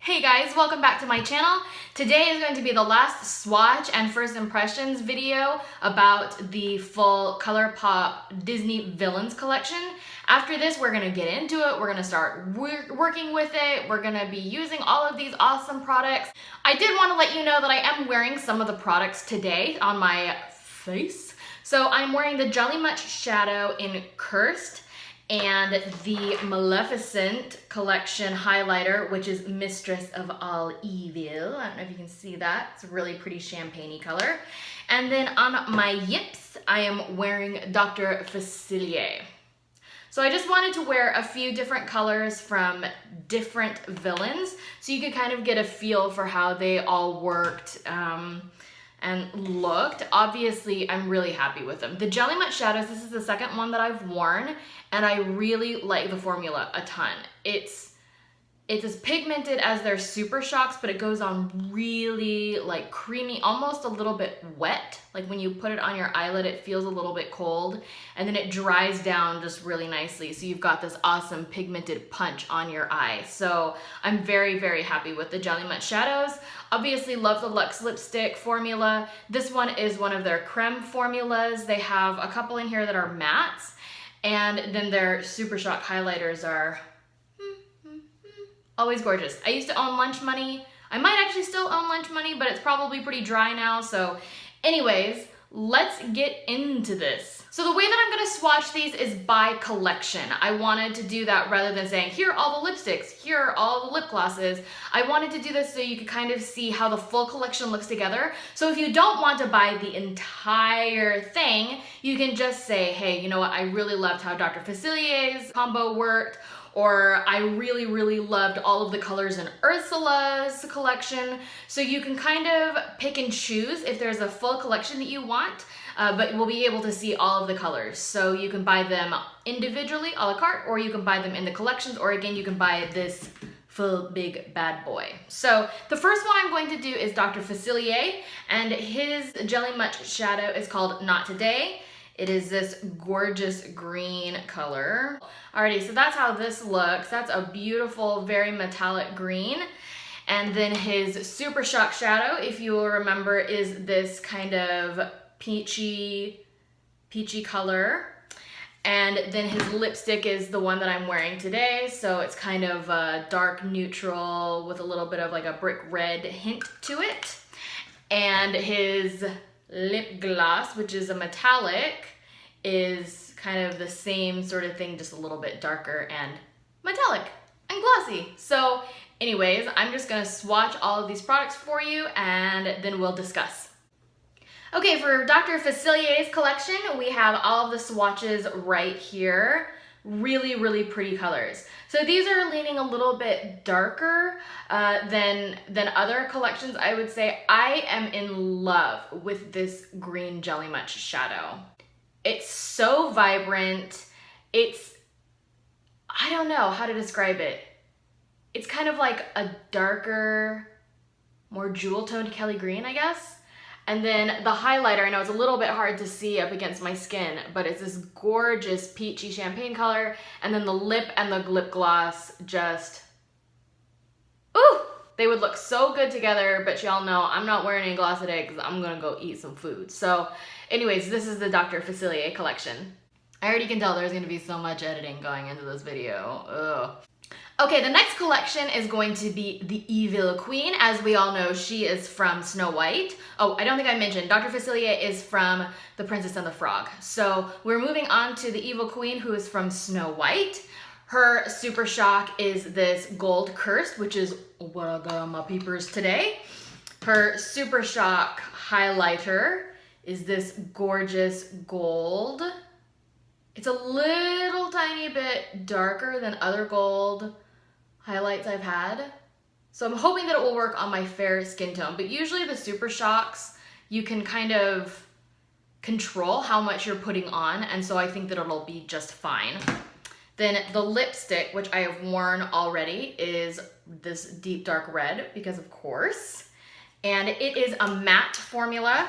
Hey guys, welcome back to my channel. Today is going to be the last swatch and first impressions video about the full ColourPop Disney Villains collection. After this, we're gonna get into it. We're gonna start working with it. We're gonna be using all of these awesome products. I did want to let you know that I am wearing some of the products today on my face. So I'm wearing the Jelly Much Shadow in Cursed and the Maleficent collection highlighter, which is Mistress of All Evil. I don't know if you can see that. It's a really pretty champagne-y color. And then on my yips, I am wearing Dr. Facilier. So I just wanted to wear a few different colors from different villains so you could kind of get a feel for how they all worked and looked. Obviously, I'm really happy with them. The Jelly Much Shadows, this is the second one that I've worn, and I really like the formula a ton. It's as pigmented as their Super Shocks, but it goes on really like creamy, almost a little bit wet. Like when you put it on your eyelid, it feels a little bit cold, and then it dries down just really nicely. So you've got this awesome pigmented punch on your eye. So I'm very, very happy with the Jelly Much Shadows. Obviously love the Luxe lipstick formula. This one is one of their creme formulas. They have a couple in here that are mattes, and then their Super Shock highlighters are always gorgeous. I used to own Lunch Money. I might actually still own Lunch Money, but it's probably pretty dry now. So anyways, let's get into this. So the way that I'm gonna swatch these is by collection. I wanted to do that rather than saying, here are all the lipsticks, here are all the lip glosses. I wanted to do this so you could kind of see how the full collection looks together. So if you don't want to buy the entire thing, you can just say, hey, you know what, I really loved how Dr. Facilier's combo worked, or I really, really loved all of the colors in Ursula's collection. So you can kind of pick and choose if there's a full collection that you want, but we'll be able to see all of the colors. So you can buy them individually, a la carte, or you can buy them in the collections, or again, you can buy this full big bad boy. So the first one I'm going to do is Dr. Facilier, and his Jelly Much Shadow is called Not Today. It is this gorgeous green color. Alrighty, so that's how this looks. That's a beautiful, very metallic green. And then his Super Shock Shadow, if you will remember, is this kind of peachy color. And then his lipstick is the one that I'm wearing today. So it's kind of a dark neutral with a little bit of like a brick red hint to it. And his lip gloss, which is a metallic, is kind of the same sort of thing, just a little bit darker and metallic and glossy. So anyways, I'm just gonna swatch all of these products for you and then we'll discuss. Okay, for Dr. Facilier's collection, we have all of the swatches right here. Really, really pretty colors. So these are leaning a little bit darker than other collections, I would say. I am in love with this green Jelly Much Shadow. It's so vibrant. I don't know how to describe it. It's kind of like a darker, more jewel-toned Kelly green, I guess. And then the highlighter, I know it's a little bit hard to see up against my skin, but it's this gorgeous peachy champagne color. And then the lip and the lip gloss just, ooh, they would look so good together, but y'all know I'm not wearing any gloss today because I'm gonna go eat some food. So anyways, this is the Dr. Facilier collection. I already can tell there's gonna be so much editing going into this video. Ugh. Okay, the next collection is going to be the Evil Queen. As we all know, she is from Snow White. Oh, I don't think I mentioned, Dr. Facilier is from The Princess and the Frog. So we're moving on to the Evil Queen, who is from Snow White. Her Super Shock is this Gold Cursed, which is what I got on my peepers today. Her Super Shock highlighter is this gorgeous gold. It's a little tiny bit darker than other gold highlights I've had. So I'm hoping that it will work on my fair skin tone. But usually the Super Shocks, you can kind of control how much you're putting on. And so I think that it'll be just fine. Then the lipstick, which I have worn already, is this deep dark red, because of course. And it is a matte formula.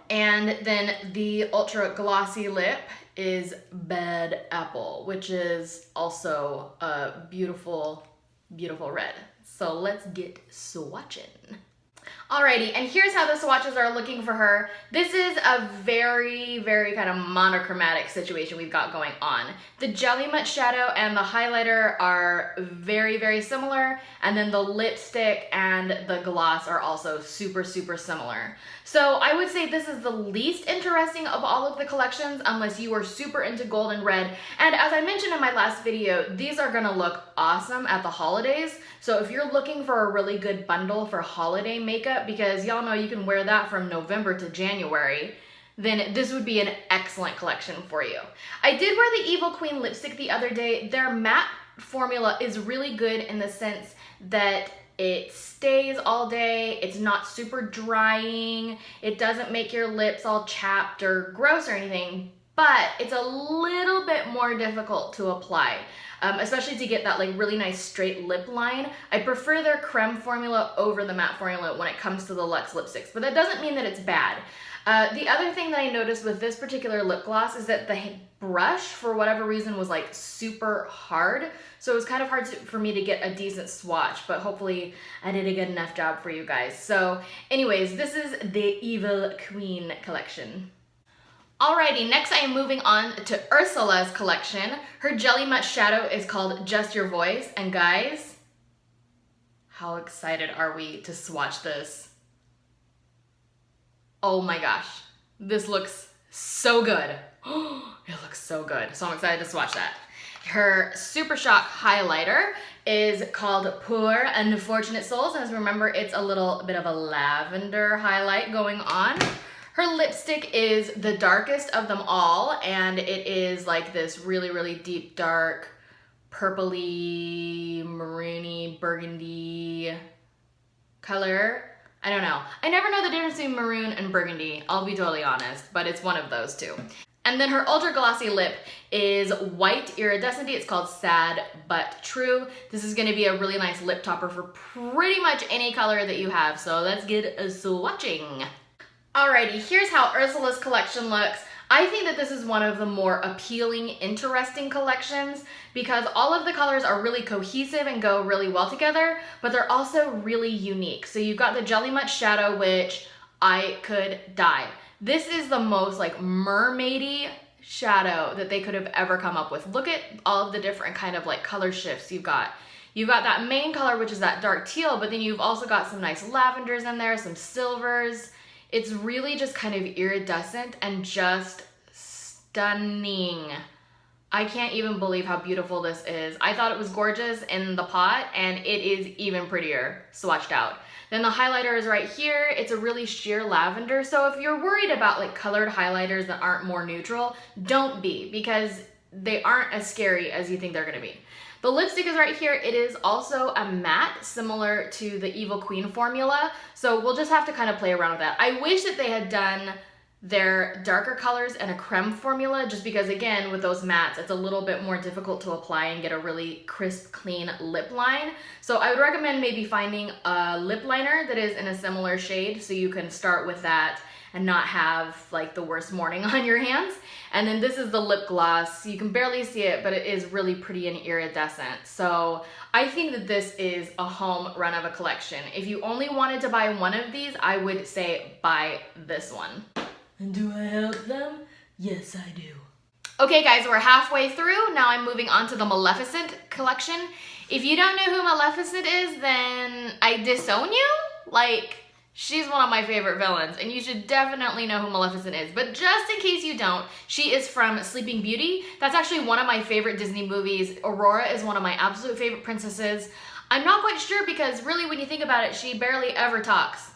And then the ultra glossy lip is Bad Apple, which is also a beautiful, beautiful red. So let's get swatching. Alrighty, and here's how the swatches are looking for her. This is a very, very kind of monochromatic situation we've got going on. The Jelly Mutt shadow and the highlighter are very, very similar, and then the lipstick and the gloss are also super, super similar. So I would say this is the least interesting of all of the collections unless you are super into gold and red. And as I mentioned in my last video, these are gonna look awesome at the holidays. So if you're looking for a really good bundle for holiday makeup, because y'all know you can wear that from November to January, then this would be an excellent collection for you. I did wear the Evil Queen lipstick the other day. Their matte formula is really good in the sense that it stays all day, it's not super drying, it doesn't make your lips all chapped or gross or anything, but it's a little bit more difficult to apply. Especially to get that like really nice straight lip line. I prefer their creme formula over the matte formula when it comes to the Luxe lipsticks, but that doesn't mean that it's bad. The other thing that I noticed with this particular lip gloss is that the brush, for whatever reason, was like super hard. So it was kind of hard for me to get a decent swatch, but hopefully I did a good enough job for you guys. So anyways, this is the Evil Queen collection. Alrighty, next I am moving on to Ursula's collection. Her Jelly Mutt shadow is called Just Your Voice. And guys, how excited are we to swatch this? Oh my gosh, this looks so good. It looks so good. So I'm excited to swatch that. Her Super Shock highlighter is called Poor Unfortunate Souls. And as remember, it's a little bit of a lavender highlight going on. Her lipstick is the darkest of them all, and it is like this really, really deep, dark, purpley, maroony, burgundy color. I don't know. I never know the difference between maroon and burgundy, I'll be totally honest, but it's one of those two. And then her ultra glossy lip is white iridescent. It's called Sad But True. This is gonna be a really nice lip topper for pretty much any color that you have, so let's get swatching. Alrighty, here's how Ursula's collection looks. I think that this is one of the more appealing, interesting collections because all of the colors are really cohesive and go really well together, but they're also really unique. So you've got the Jelly Mutt shadow, which I could die. This is the most like mermaidy shadow that they could have ever come up with. Look at all of the different kind of like color shifts you've got. You've got that main color, which is that dark teal, but then you've also got some nice lavenders in there, some silvers. It's really just kind of iridescent and just stunning. I can't even believe how beautiful this is. I thought it was gorgeous in the pot, and it is even prettier swatched out. Then the highlighter is right here. It's a really sheer lavender. So if you're worried about like colored highlighters that aren't more neutral, don't be, because they aren't as scary as you think they're gonna be. The lipstick is right here. It is also a matte, similar to the Evil Queen formula. So we'll just have to kind of play around with that. I wish that they had done their darker colors in a creme formula, just because again, with those mattes, it's a little bit more difficult to apply and get a really crisp, clean lip line. So I would recommend maybe finding a lip liner that is in a similar shade so you can start with that and not have like the worst morning on your hands. And then this is the lip gloss. You can barely see it, but it is really pretty and iridescent. So I think that this is a home run of a collection. If you only wanted to buy one of these, I would say buy this one. And do I help them? Yes, I do. Okay guys, we're halfway through. Now I'm moving on to the Maleficent collection. If you don't know who Maleficent is, then I disown you. Like, she's one of my favorite villains, and you should definitely know who Maleficent is. But just in case you don't, she is from Sleeping Beauty. That's actually one of my favorite Disney movies. Aurora is one of my absolute favorite princesses. I'm not quite sure because really when you think about it, she barely ever talks.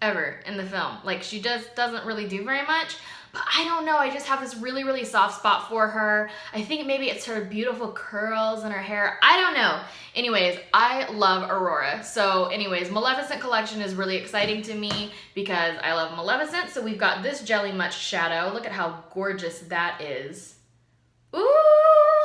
Ever in the film. Like, she just doesn't really do very much. But I don't know, I just have this really, really soft spot for her. I think maybe it's her beautiful curls and her hair. I don't know. Anyways, I love Aurora. So anyways, Maleficent collection is really exciting to me because I love Maleficent. So we've got this Jelly Mutt shadow. Look at how gorgeous that is. Ooh,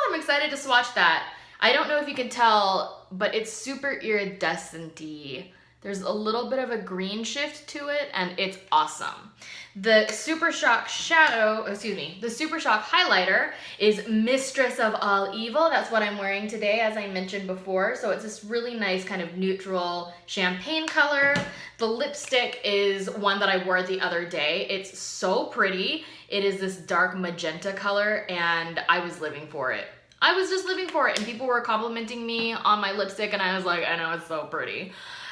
I'm excited to swatch that. I don't know if you can tell, but it's super iridescent-y. There's a little bit of a green shift to it, and it's awesome. The Super Shock the Super Shock highlighter is Mistress of All Evil. That's what I'm wearing today, as I mentioned before. So it's this really nice kind of neutral champagne color. The lipstick is one that I wore the other day. It's so pretty. It is this dark magenta color, and I was living for it. I was just living for it, and people were complimenting me on my lipstick, and I was like, I know, it's so pretty.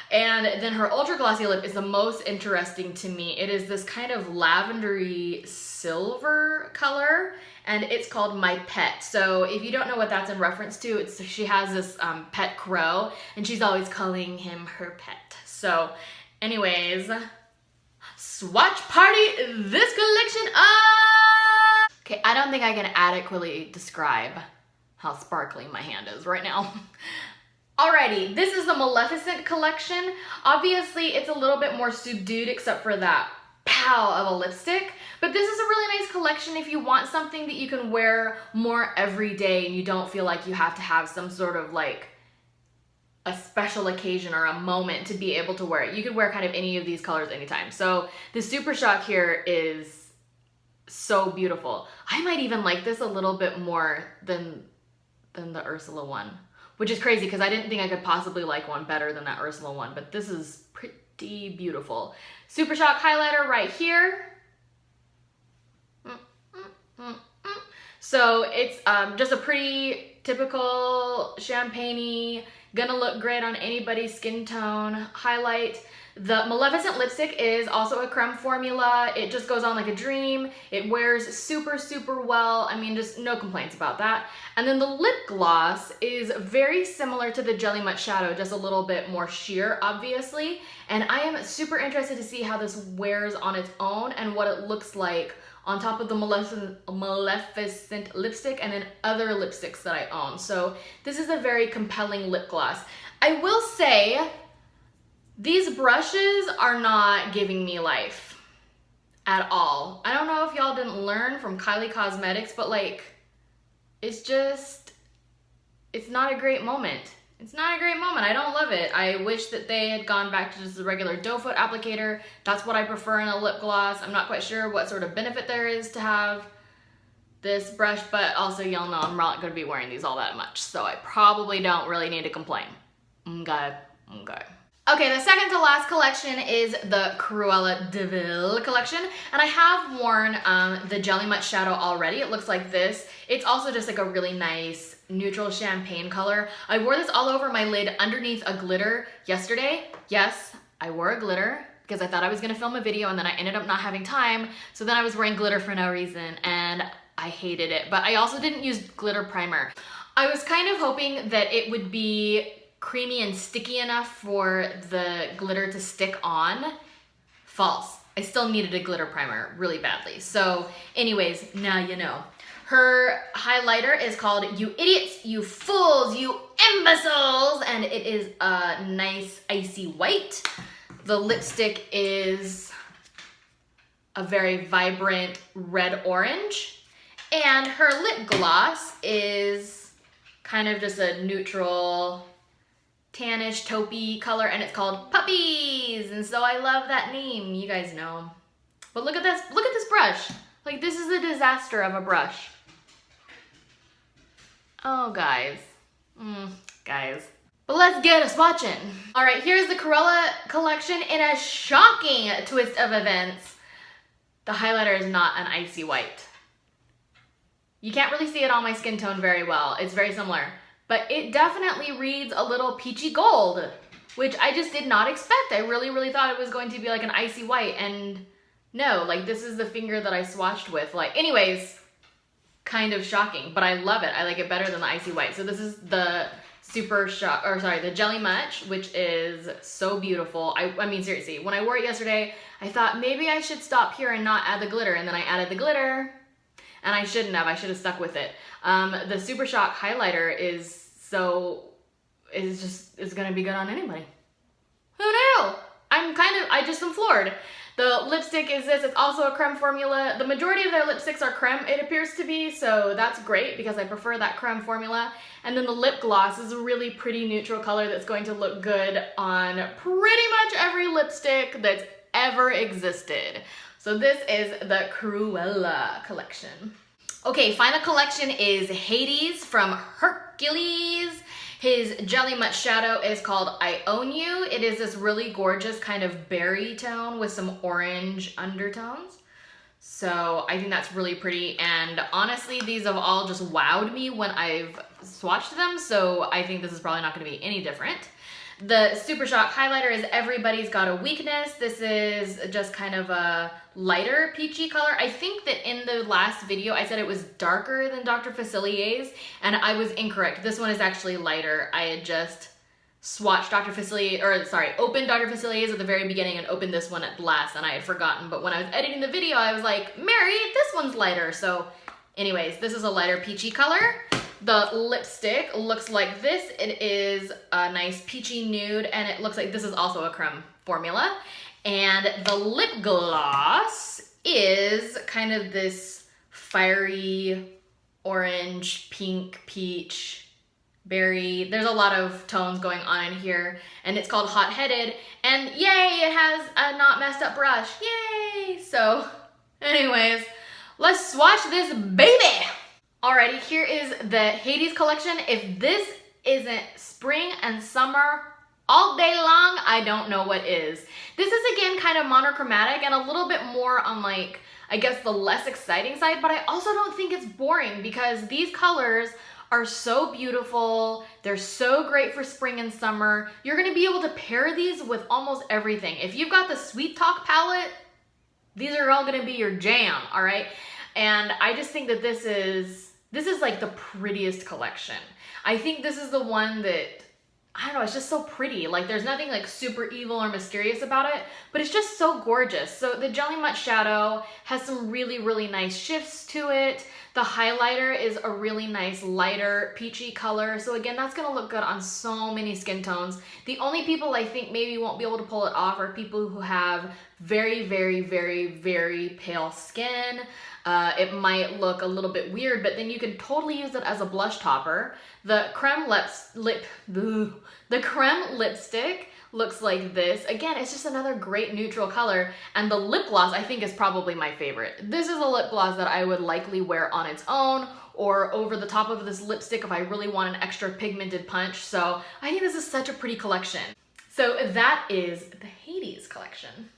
And then her ultra glossy lip is the most interesting to me. It is this kind of lavendery silver color, and it's called My Pet. So if you don't know what that's in reference to, she has this pet crow, and she's always calling him her pet. So anyways, swatch party this collection up! Okay, I don't think I can adequately describe how sparkly my hand is right now. Alrighty, this is the Maleficent collection. Obviously, it's a little bit more subdued except for that pow of a lipstick, but this is a really nice collection if you want something that you can wear more every day and you don't feel like you have to have some sort of like a special occasion or a moment to be able to wear it. You could wear kind of any of these colors anytime. So the Super Shock here is so beautiful. I might even like this a little bit more than the Ursula one, which is crazy because I didn't think I could possibly like one better than that Ursula one, but this is pretty beautiful. Super Shock highlighter right here. So it's just a pretty typical champagne-y, gonna look great on anybody's skin tone highlight. The Maleficent lipstick is also a creme formula. It just goes on like a dream. It wears super, super well. I mean, just no complaints about that. And then the lip gloss is very similar to the Jelly Mutt Shadow, just a little bit more sheer, obviously. And I am super interested to see how this wears on its own and what it looks like on top of the Maleficent lipstick and then other lipsticks that I own. So this is a very compelling lip gloss. I will say, these brushes are not giving me life at all. I don't know if y'all didn't learn from Kylie Cosmetics, but like, it's not a great moment. It's not a great moment. I don't love it. I wish that they had gone back to just the regular doe foot applicator. That's what I prefer in a lip gloss. I'm not quite sure what sort of benefit there is to have this brush, but also y'all know I'm not gonna be wearing these all that much, so I probably don't really need to complain. Okay. Okay, the second to last collection is the Cruella de Vil collection, and I have worn the Jelly Mutt Shadow already. It looks like this. It's also just like a really nice neutral champagne color. I wore this all over my lid underneath a glitter yesterday. Yes, I wore a glitter because I thought I was gonna film a video and then I ended up not having time, so then I was wearing glitter for no reason and I hated it. But I also didn't use glitter primer. I was kind of hoping that it would be creamy and sticky enough for the glitter to stick on. False. I still needed a glitter primer really badly. So anyways, now you know. Her highlighter is called You Idiots, You Fools, You Imbeciles, and it is a nice icy white. The lipstick is a very vibrant red orange, and her lip gloss is kind of just a neutral tannish taupey color, and it's called Puppies, and so I love that name. You guys know. But look at this brush. Like, this is a disaster of a brush. Oh, guys. Guys. But let's get a swatching. All right, here's the Cruella collection in a shocking twist of events. The highlighter is not an icy white. You can't really see it on my skin tone very well. It's very similar. But it definitely reads a little peachy gold, which I just did not expect. I really, really thought it was going to be like an icy white, and no, like this is the finger that I swatched with. Like, anyways, kind of shocking, but I love it. I like it better than the icy white. So this is the the Jelly Mutt, which is so beautiful. I mean, seriously, when I wore it yesterday, I thought maybe I should stop here and not add the glitter, and then I added the glitter. And I shouldn't have. I should have stuck with it. The Super Shock highlighter is gonna be good on anybody. Who knew? I'm I just am floored. The lipstick is this, it's also a creme formula. The majority of their lipsticks are creme, it appears to be, so that's great because I prefer that creme formula. And then the lip gloss is a really pretty neutral color that's going to look good on pretty much every lipstick that's ever existed. So this is the Cruella collection. Okay, final collection is Hades from Hercules. His Jelly Mutt shadow is called I Own You. It is this really gorgeous kind of berry tone with some orange undertones. So I think that's really pretty, and honestly these have all just wowed me when I've swatched them, so I think this is probably not going to be any different. The Super Shock highlighter is Everybody's Got a Weakness. This is just kind of a lighter peachy color. I think that in the last video I said it was darker than Dr. Facilier's, and I was incorrect. This one is actually lighter. I had just swatched opened Dr. Facilier's at the very beginning and opened this one at last, and I had forgotten. But when I was editing the video, I was like, Mary, this one's lighter. So anyways, this is a lighter peachy color. The lipstick looks like this. It is a nice peachy nude, and it looks like this is also a creme formula. And the lip gloss is kind of this fiery orange, pink, peach, berry. There's a lot of tones going on in here, and it's called Hot Headed. And yay, it has a not messed up brush. Yay! So anyways, let's swatch this baby. Alrighty, here is the Hades collection. If this isn't spring and summer all day long, I don't know what is. This is again kind of monochromatic and a little bit more on like, I guess the less exciting side, but I also don't think it's boring because these colors are so beautiful. They're so great for spring and summer. You're gonna be able to pair these with almost everything. If you've got the Sweet Talk palette, these are all gonna be your jam, all right? And I just think that this is like the prettiest collection. I think this is the one that, I don't know, it's just so pretty. Like there's nothing like super evil or mysterious about it, but it's just so gorgeous. So the Jelly Mutt shadow has some really, really nice shifts to it. The highlighter is a really nice lighter peachy color. So again, that's gonna look good on so many skin tones. The only people I think maybe won't be able to pull it off are people who have very, very, very, very pale skin. It might look a little bit weird, but then you can totally use it as a blush topper. The creme lipstick looks like this. Again, it's just another great neutral color. And the lip gloss I think is probably my favorite. This is a lip gloss that I would likely wear on its own or over the top of this lipstick if I really want an extra pigmented punch. So I think this is such a pretty collection. So that is the Hades collection.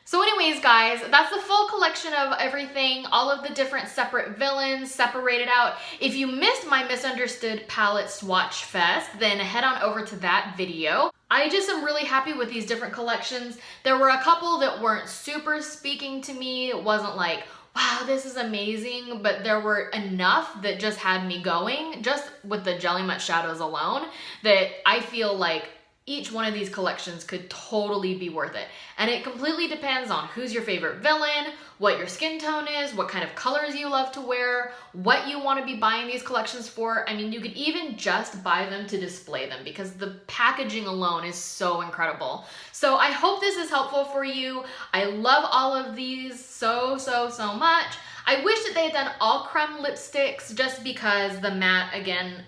So anyways, guys, that's the full collection of everything, all of the different separate villains separated out. If you missed my Misunderstood Palette Swatch Fest, then head on over to that video. I just am really happy with these different collections. There were a couple that weren't super speaking to me. It wasn't like, wow, this is amazing, but there were enough that just had me going, just with the Jelly Mutt shadows alone, that I feel like each one of these collections could totally be worth it. And it completely depends on who's your favorite villain, what your skin tone is, what kind of colors you love to wear, what you want to be buying these collections for. I mean, you could even just buy them to display them because the packaging alone is so incredible. So I hope this is helpful for you. I love all of these so, so, so much. I wish that they had done all creme lipsticks just because the matte, again,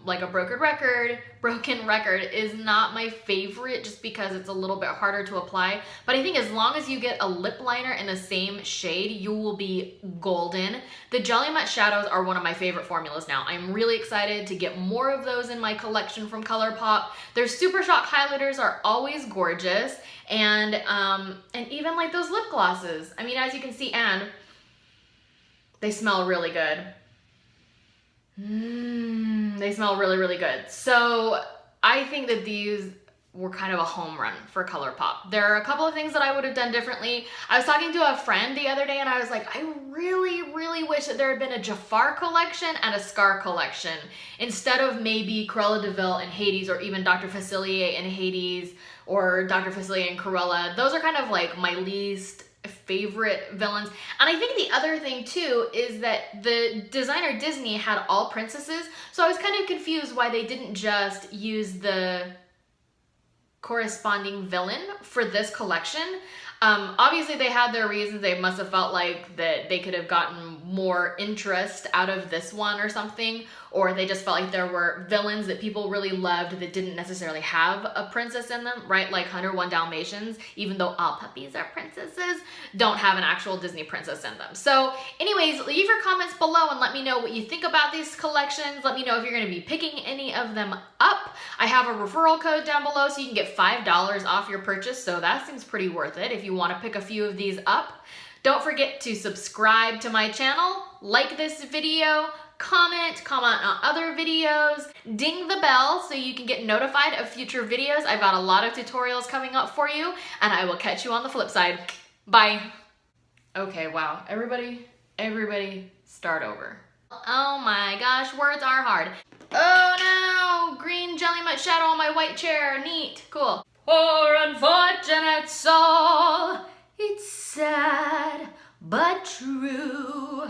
like a broken record is not my favorite just because it's a little bit harder to apply. But I think as long as you get a lip liner in the same shade, you will be golden. The Jelly Mutt shadows are one of my favorite formulas now. I'm really excited to get more of those in my collection from ColourPop. Their Super Shock highlighters are always gorgeous. And even like those lip glosses. I mean, as you can see, and they smell really good. They smell really, really good. So I think that these were kind of a home run for ColourPop. There are a couple of things that I would have done differently. I was talking to a friend the other day and I was like, I really, really wish that there had been a Jafar collection and a Scar collection instead of maybe Cruella de Vil and Hades, or even Dr. Facilier and Hades, or Dr. Facilier and Cruella. Those are kind of like my least favorite villains. And I think the other thing too is that the designer Disney had all princesses, so I was kind of confused why they didn't just use the corresponding villain for this collection. Obviously they had their reasons. They must have felt like that they could have gotten more interest out of this one or something, or they just felt like there were villains that people really loved that didn't necessarily have a princess in them, right? Like 101 Dalmatians, even though all puppies are princesses, don't have an actual Disney princess in them. So anyways, leave your comments below and let me know what you think about these collections. Let me know if you're gonna be picking any of them up. I have a referral code down below so you can get $5 off your purchase, so that seems pretty worth it if you want to pick a few of these up. Don't forget to subscribe to my channel, like this video, comment on other videos, ding the bell so you can get notified of future videos. I've got a lot of tutorials coming up for you, and I will catch you on the flip side. Bye. Okay, wow. Everybody start over. Oh my gosh, words are hard. Oh no, green jelly mutt shadow on my white chair. Neat, cool. Poor unfortunate soul, it's sad but true.